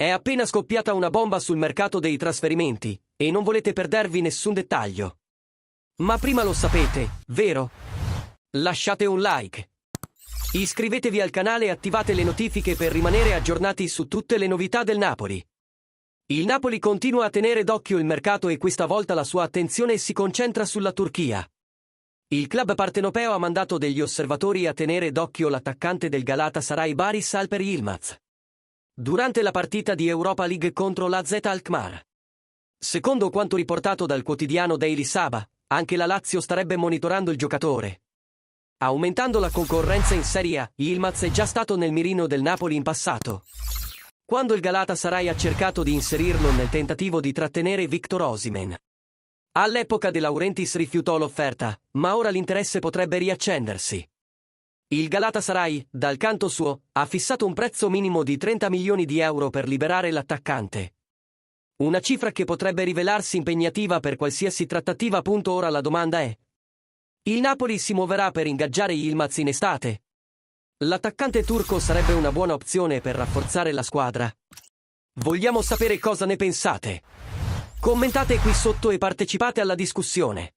È appena scoppiata una bomba sul mercato dei trasferimenti, e non volete perdervi nessun dettaglio. Ma prima lo sapete, vero? Lasciate un like. Iscrivetevi al canale e attivate le notifiche per rimanere aggiornati su tutte le novità del Napoli. Il Napoli continua a tenere d'occhio il mercato e questa volta la sua attenzione si concentra sulla Turchia. Il club partenopeo ha mandato degli osservatori a tenere d'occhio l'attaccante del Galatasaray Barış Alper Yılmaz durante la partita di Europa League contro l'AZ Alkmaar. Secondo quanto riportato dal quotidiano Daily Sabah, anche la Lazio starebbe monitorando il giocatore. Aumentando la concorrenza in Serie A, Yılmaz è già stato nel mirino del Napoli in passato, quando il Galatasaray ha cercato di inserirlo nel tentativo di trattenere Victor Osimhen. All'epoca De Laurentiis rifiutò l'offerta, ma ora l'interesse potrebbe riaccendersi. Il Galatasaray, dal canto suo, ha fissato un prezzo minimo di 30 milioni di euro per liberare l'attaccante. Una cifra che potrebbe rivelarsi impegnativa per qualsiasi trattativa. Ora la domanda è: il Napoli si muoverà per ingaggiare Yılmaz in estate? L'attaccante turco sarebbe una buona opzione per rafforzare la squadra. Vogliamo sapere cosa ne pensate. Commentate qui sotto e partecipate alla discussione.